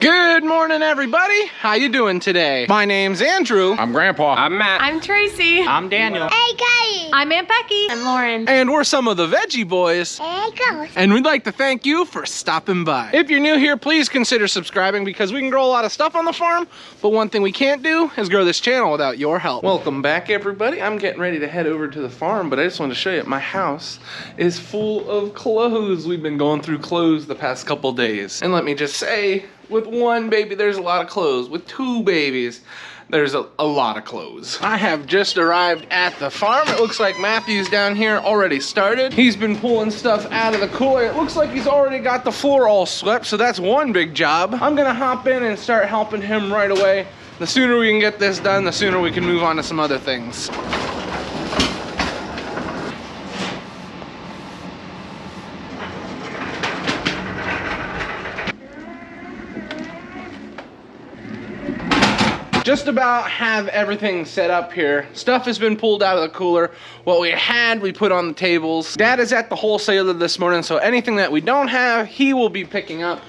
Good morning, everybody. How you doing today? My name's Andrew. I'm Grandpa. I'm Matt. I'm Tracy. I'm Daniel. Hey guys! I'm Aunt Becky. I'm Lauren. And we're some of the Veggie Boys. Hey guys! And we'd like to thank you for stopping by. If you're new here, please consider subscribing because we can grow a lot of stuff on the farm, but one thing we can't do is grow this channel without your help. Welcome back, everybody. I'm getting ready to head over to the farm, but I just want to show you my house is full of clothes. We've been going through clothes the past couple days. And let me just say, with one baby, there's a lot of clothes. With two babies, there's a lot of clothes. I have just arrived at the farm. It looks like Matthew's down here already started. He's been pulling stuff out of the cooler. It looks like he's already got the floor all swept, so that's one big job. I'm gonna hop in and start helping him right away. The sooner we can get this done, the sooner we can move on to some other things. Just about have everything set up here. Stuff has been pulled out of the cooler. What we had, we put on the tables. Dad is at the wholesaler this morning, so anything that we don't have, he will be picking up.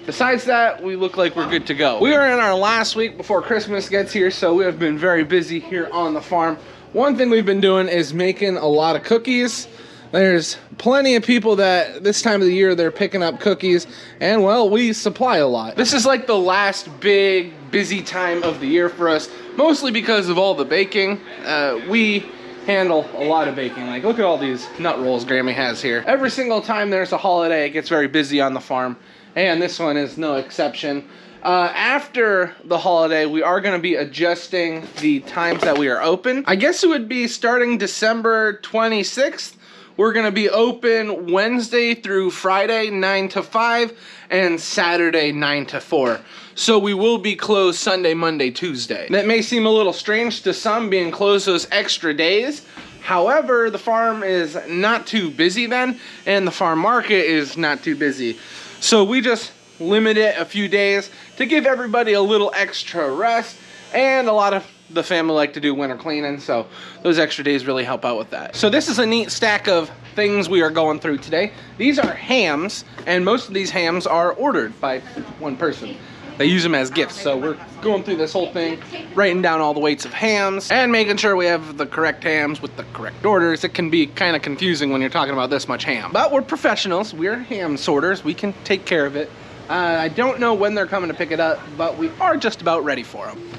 Besides that, we look like we're good to go. We are in our last week before Christmas gets here, so we have been very busy here on the farm. One thing we've been doing is making a lot of cookies. There's plenty of people that this time of the year they're picking up cookies, and well, we supply a lot. This is like the last big busy time of the year for us, mostly because of all the baking. We handle a lot of baking. Like, look at all these nut rolls Grammy has here. Every single time there's a holiday, it gets very busy on the farm, and this one is no exception. After the holiday, we are going to be adjusting the times that we are open. I guess it would be starting December 26th. We're gonna be open Wednesday through Friday, 9 to 5, and Saturday, 9 to 4. So we will be closed Sunday, Monday, Tuesday. That may seem a little strange to some, being closed those extra days. However, the farm is not too busy then, and the farm market is not too busy. So we just limit it a few days to give everybody a little extra rest, and a lot of the family like to do winter cleaning, so those extra days really help out with that. So this is a neat stack of things we are going through today. These are hams, and most of these hams are ordered by one person. They use them as gifts, so we're going through this whole thing, writing down all the weights of hams, and making sure we have the correct hams with the correct orders. It can be kind of confusing when you're talking about this much ham. But we're professionals, we're ham sorters, we can take care of it. I don't know when they're coming to pick it up, but we are just about ready for them.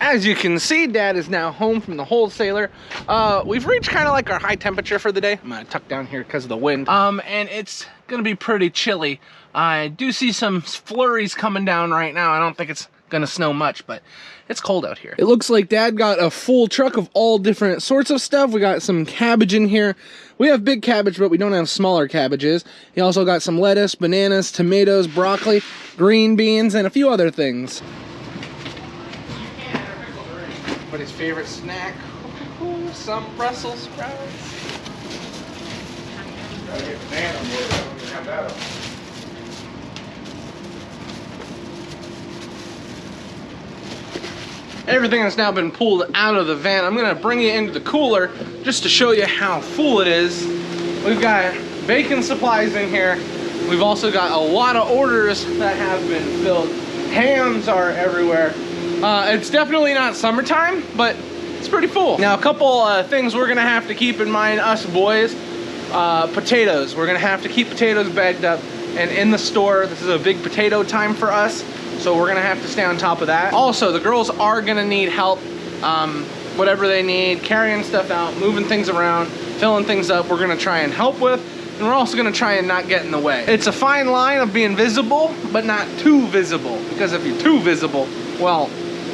As you can see, Dad is now home from the wholesaler. We've reached kind of like our high temperature for the day. I'm gonna tuck down here because of the wind. And it's gonna be pretty chilly. I do see some flurries coming down right now. I don't think it's gonna snow much, but it's cold out here. It looks like Dad got a full truck of all different sorts of stuff. We got some cabbage in here. We have big cabbage, but we don't have smaller cabbages. He also got some lettuce, bananas, tomatoes, broccoli, green beans, and a few other things. Everybody's favorite snack, some Brussels sprouts. Everything has now been pulled out of the van. I'm gonna bring it into the cooler just to show you how full it is. We've got baking supplies in here. We've also got a lot of orders that have been filled. Hams are everywhere. It's definitely not summertime, but it's pretty full. Now, a couple things we're gonna have to keep in mind, us boys. Potatoes. We're gonna have to keep potatoes bagged up and in the store. This is a big potato time for us, so we're gonna have to stay on top of that. Also, the girls are gonna need help, whatever they need, carrying stuff out, moving things around, filling things up, we're gonna try and help with. And we're also gonna try and not get in the way. It's a fine line of being visible, but not too visible, because if you're too visible, well,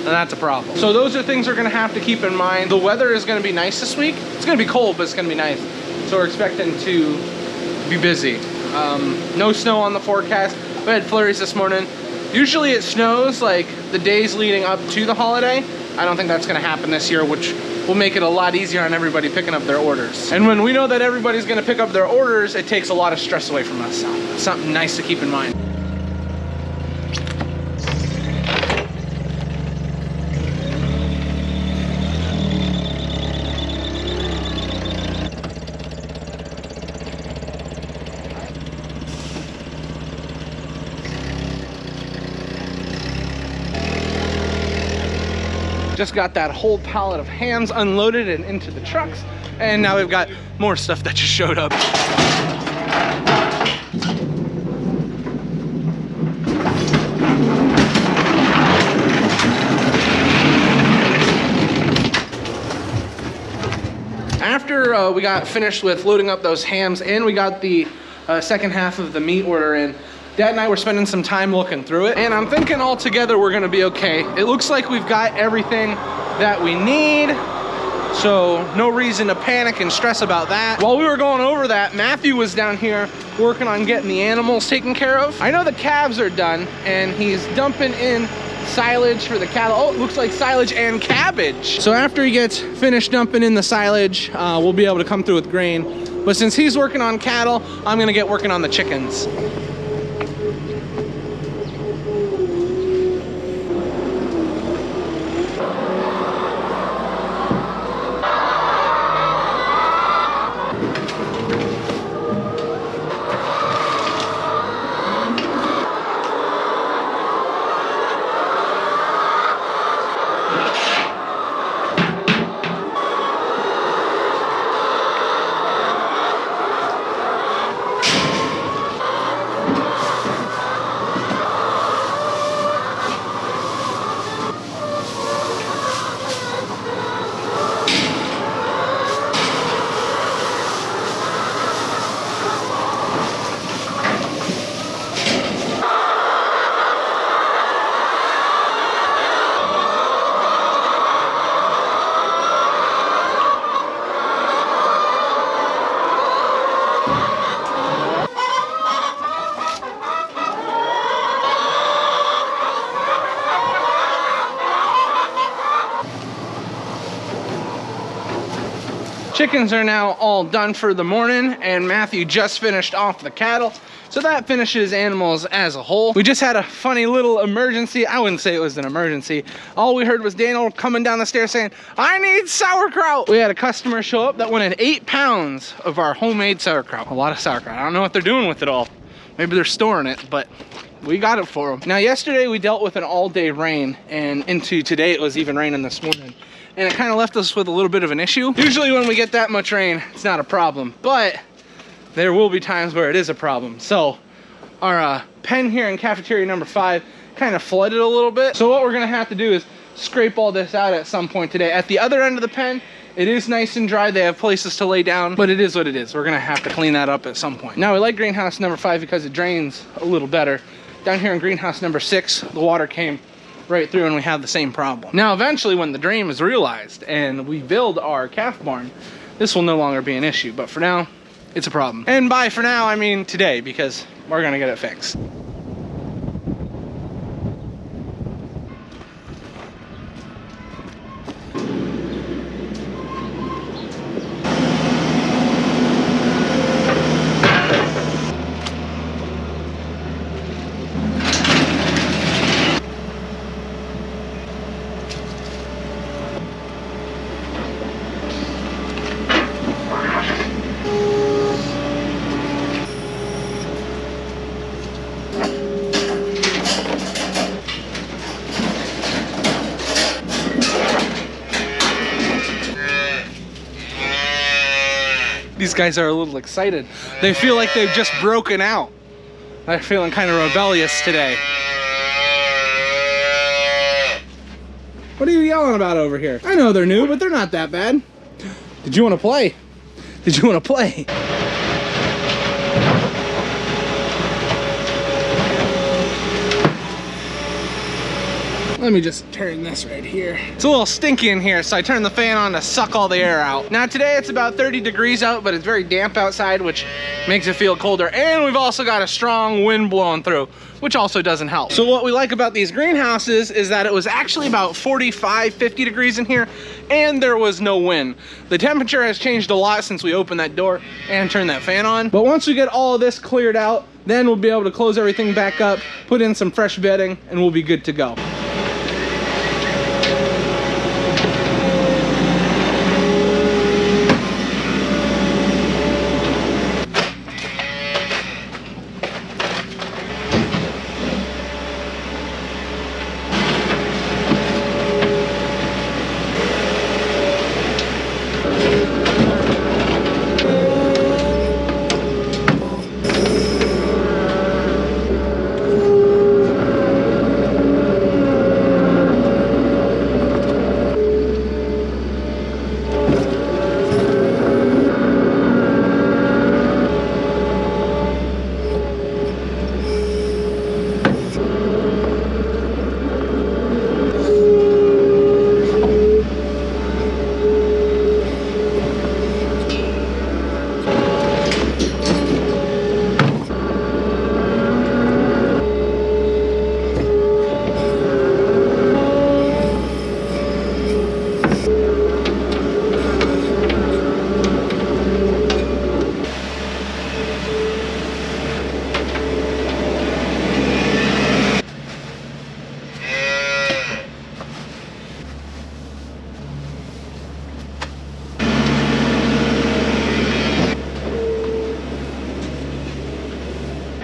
then that's a problem. So those are things we're gonna have to keep in mind. The weather is gonna be nice this week. It's gonna be cold, but it's gonna be nice. So we're expecting to be busy. No snow on the forecast. We had flurries this morning. Usually it snows like the days leading up to the holiday. I don't think that's gonna happen this year, which will make it a lot easier on everybody picking up their orders. And when we know that everybody's gonna pick up their orders, it takes a lot of stress away from us. So it's something nice to keep in mind. Just got that whole pallet of hams unloaded and into the trucks. And now we've got more stuff that just showed up. After we got finished with loading up those hams and we got the second half of the meat order in, Dad and I were spending some time looking through it, and I'm thinking all together we're gonna be okay. It looks like we've got everything that we need, so no reason to panic and stress about that. While we were going over that, Matthew was down here working on getting the animals taken care of. I know the calves are done, and he's dumping in silage for the cattle. Oh, it looks like silage and cabbage. So after he gets finished dumping in the silage, we'll be able to come through with grain. But since he's working on cattle, I'm gonna get working on the chickens. Chickens are now all done for the morning, and Matthew just finished off the cattle. So that finishes animals as a whole. We just had a funny little emergency. I wouldn't say it was an emergency. All we heard was Daniel coming down the stairs saying, "I need sauerkraut." We had a customer show up that wanted 8 pounds of our homemade sauerkraut. A lot of sauerkraut. I don't know what they're doing with it all. Maybe they're storing it, but we got it for them. Now yesterday we dealt with an all-day rain, and into today it was even raining this morning. And it kind of left us with a little bit of an issue. Usually when we get that much rain, it's not a problem, but there will be times where it is a problem. So our pen here in cafeteria number 5 kind of flooded a little bit. So what we're gonna have to do is scrape all this out at some point today. At the other end of the pen, it is nice and dry. They have places to lay down, but it is what it is. We're gonna have to clean that up at some point. Now we like greenhouse number 5 because it drains a little better. Down here in greenhouse number 6, the water came right through and we have the same problem. Now eventually when the dream is realized and we build our calf barn, this will no longer be an issue, but for now it's a problem. And by for now I mean today, because we're gonna get it fixed. These guys are a little excited. They feel like they've just broken out. They're feeling kind of rebellious today. What are you yelling about over here? I know they're new, but they're not that bad. Did you want to play? Did you want to play? Let me just turn this right here. It's a little stinky in here, so I turned the fan on to suck all the air out. Now today it's about 30 degrees out, but it's very damp outside, which makes it feel colder. And we've also got a strong wind blowing through, which also doesn't help. So what we like about these greenhouses is that it was actually about 45, 50 degrees in here, and there was no wind. The temperature has changed a lot since we opened that door and turned that fan on. But once we get all of this cleared out, then we'll be able to close everything back up, put in some fresh bedding, and we'll be good to go.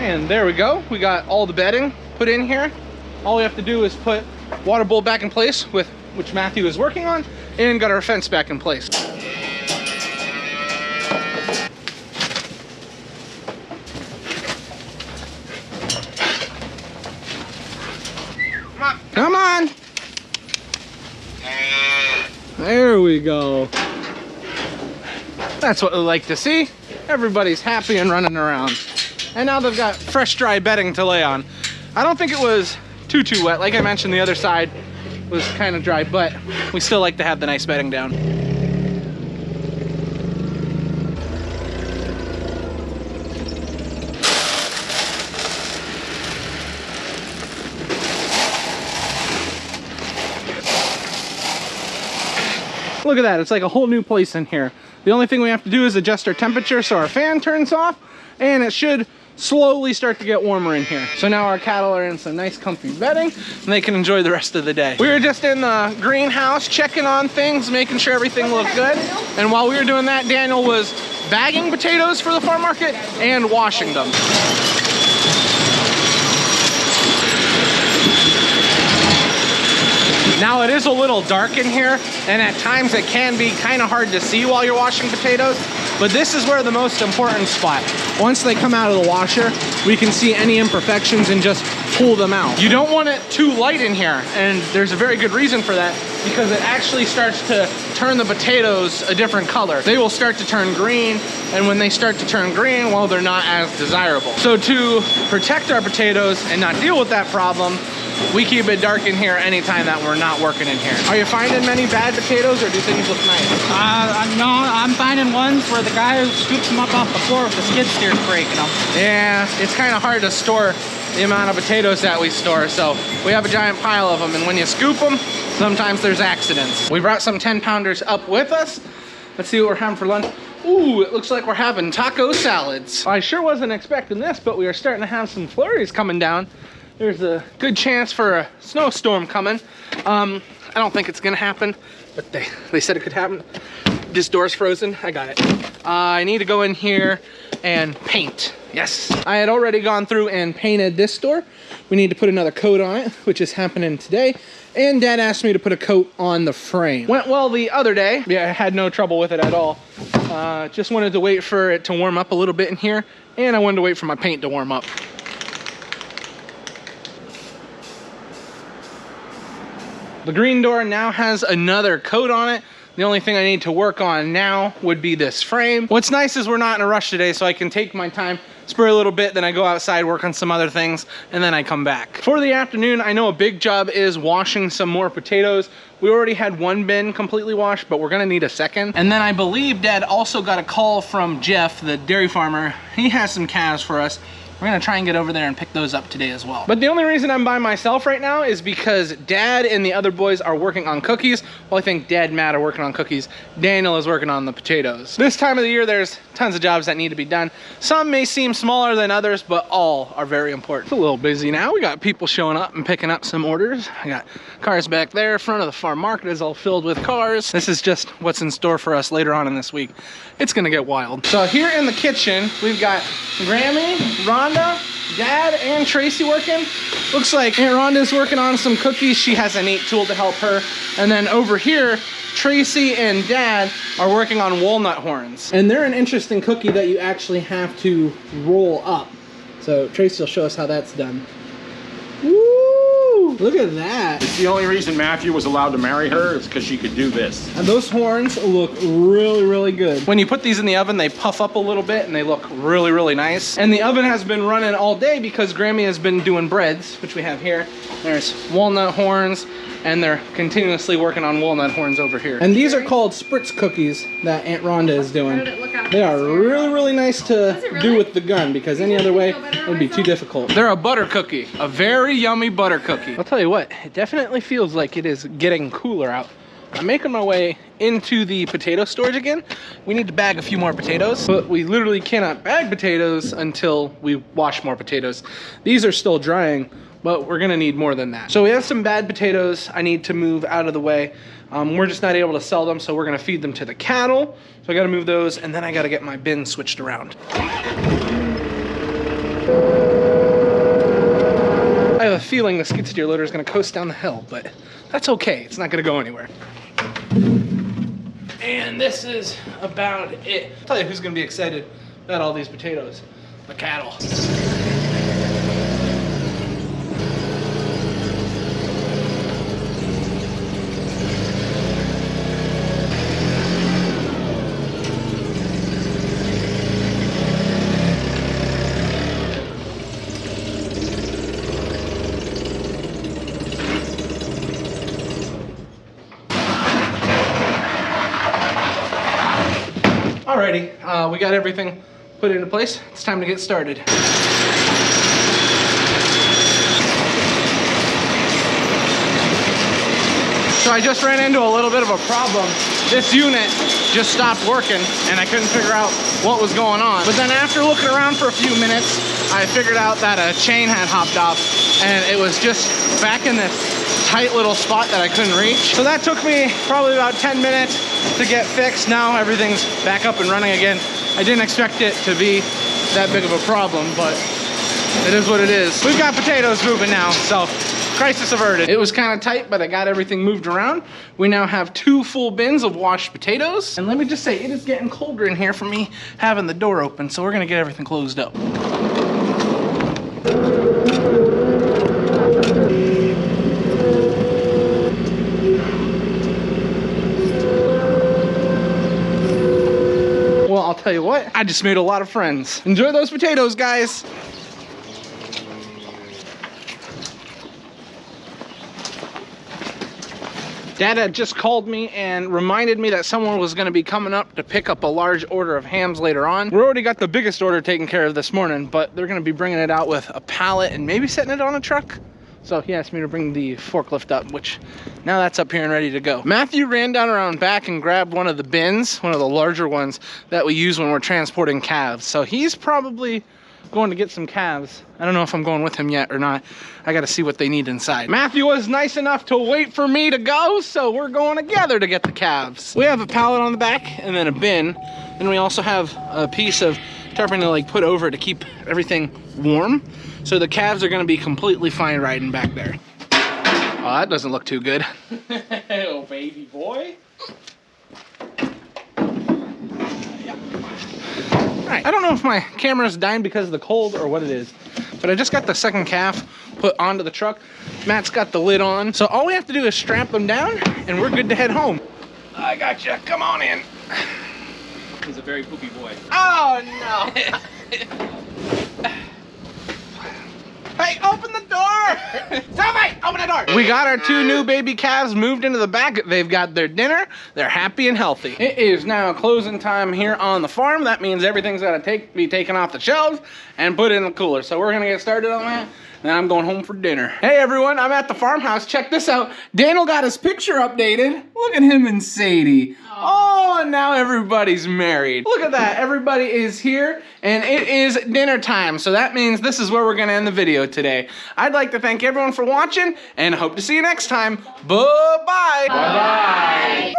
And there we go. We got all the bedding put in here. All we have to do is put water bowl back in place, which Matthew is working on, and got our fence back in place. Come on. There we go. That's what we like to see. Everybody's happy and running around. And now they've got fresh, dry bedding to lay on. I don't think it was too wet. Like I mentioned, the other side was kind of dry, but we still like to have the nice bedding down. Look at that, it's like a whole new place in here. The only thing we have to do is adjust our temperature so our fan turns off, and it should slowly start to get warmer in here. So now our cattle are in some nice comfy bedding and they can enjoy the rest of the day. We were just in the greenhouse checking on things, making sure everything looked good. And while we were doing that, Daniel was bagging potatoes for the farm market and washing them. Now it is a little dark in here, and at times it can be kind of hard to see while you're washing potatoes, but this is where the most important spot. Once they come out of the washer, we can see any imperfections and just pull them out. You don't want it too light in here, and there's a very good reason for that, because it actually starts to turn the potatoes a different color. They will start to turn green, and when they start to turn green, well, they're not as desirable. So to protect our potatoes and not deal with that problem, we keep it dark in here anytime that we're not working in here. Are you finding many bad potatoes, or do things look nice? No, I'm finding ones where the guy scoops them up off the floor with the skid steers breaking them. Yeah, it's kind of hard to store the amount of potatoes that we store, so we have a giant pile of them, and when you scoop them, sometimes there's accidents. We brought some 10-pounders up with us. Let's see what we're having for lunch. Ooh, it looks like we're having taco salads. I sure wasn't expecting this, but we are starting to have some flurries coming down. There's a good chance for a snowstorm coming. I don't think it's gonna happen, but they said it could happen. This door's frozen, I got it. I need to go in here and paint. Yes, I had already gone through and painted this door. We need to put another coat on it, which is happening today. And Dad asked me to put a coat on the frame. Went well the other day. Yeah, I had no trouble with it at all. Just wanted to wait for it to warm up a little bit in here, and I wanted to wait for my paint to warm up. The green door now has another coat on it. The only thing I need to work on now would be this frame. What's nice is we're not in a rush today, so I can take my time, spray a little bit, then I go outside, work on some other things, and then I come back. For the afternoon, I know a big job is washing some more potatoes. We already had one bin completely washed, but we're gonna need a second. And then I believe Dad also got a call from Jeff, the dairy farmer. He has some calves for us. We're gonna try and get over there and pick those up today as well. But the only reason I'm by myself right now is because Dad and the other boys are working on cookies. Well, I think Dad and Matt are working on cookies. Daniel is working on the potatoes. This time of the year, there's tons of jobs that need to be done. Some may seem smaller than others, but all are very important. It's a little busy now. We got people showing up and picking up some orders. I got cars back there. Front of the farm market is all filled with cars. This is just what's in store for us later on in this week. It's gonna get wild. So here in the kitchen, we've got Grammy, Rhonda, Dad, and Tracy working. Looks like Aunt Rhonda's working on some cookies. She has a neat tool to help her. And then over here, Tracy and Dad are working on walnut horns. And they're an interesting cookie that you actually have to roll up. So Tracy will show us how that's done. Woo! Look at that. The only reason Matthew was allowed to marry her is because she could do this. And those horns look really, really good. When you put these in the oven, they puff up a little bit and they look really, really nice. And the oven has been running all day because Grammy has been doing breads, which we have here. There's walnut horns, and they're continuously working on walnut horns over here. And these are called spritz cookies that Aunt Rhonda is doing. They are really, really nice to do with the gun, because any other way it would be too difficult. They're a butter cookie, a very yummy butter cookie. I'll tell you what, it definitely feels like it is getting cooler out. I'm making my way into the potato storage again. We need to bag a few more potatoes, but we literally cannot bag potatoes until we wash more potatoes. These are still drying, but we're gonna need more than that. So we have some bad potatoes I need to move out of the way. We're just not able to sell them, so we're gonna feed them to the cattle. So I gotta move those, and then I gotta get my bin switched around. feeling the skid steer loader is gonna coast down the hill, but that's okay. It's not gonna go anywhere. And this is about it. I'll tell you who's gonna be excited about all these potatoes. The cattle. Alrighty, we got everything put into place. It's time to get started. So I just ran into a little bit of a problem. This unit just stopped working and I couldn't figure out what was going on. But then after looking around for a few minutes, I figured out that a chain had hopped off and it was just back in this tight little spot that I couldn't reach. So that took me probably about 10 minutes to get fixed. Now everything's back up and running again. I didn't expect it to be that big of a problem, but it is what it is. We've got potatoes moving now, so crisis averted. It was kind of tight, but I got everything moved around. We now have 2 full bins of washed potatoes. And let me just say, it is getting colder in here for me having the door open, so we're gonna get everything closed up. Well, I'll tell you what, I just made a lot of friends. Enjoy those potatoes, guys. Dad had just called me and reminded me that someone was gonna be coming up to pick up a large order of hams later on. We already got the biggest order taken care of this morning, but they're gonna be bringing it out with a pallet and maybe setting it on a truck. So he asked me to bring the forklift up, which now that's up here and ready to go. Matthew ran down around back and grabbed one of the bins, one of the larger ones that we use when we're transporting calves. So he's probably going to get some calves. I don't know if I'm going with him yet or not. I got to see what they need inside. Matthew was nice enough to wait for me to go, so we're going together to get the calves. We have a pallet on the back and then a bin. Then we also have a piece of tarpaulin to like put over to keep everything warm. So the calves are going to be completely fine riding back there. Oh, that doesn't look too good. Oh, baby boy. Alright, I don't know if my camera's dying because of the cold or what it is, but I just got the second calf put onto the truck. Matt's got the lid on. So all we have to do is strap them down and we're good to head home. I got you. Come on in. He's a very poopy boy. Oh, no. Hey, open the door! Somebody, open the door! We got our 2 new baby calves moved into the back. They've got their dinner. They're happy and healthy. It is now closing time here on the farm. That means everything's got to be taken off the shelves and put in the cooler. So we're going to get started on that. Then I'm going home for dinner. Hey everyone, I'm at the farmhouse. Check this out. Daniel got his picture updated. Look at him and Sadie. Oh, and now everybody's married. Look at that, everybody is here and it is dinner time. So that means this is where we're gonna end the video today. I'd like to thank everyone for watching and hope to see you next time. Bye-bye. Bye-bye.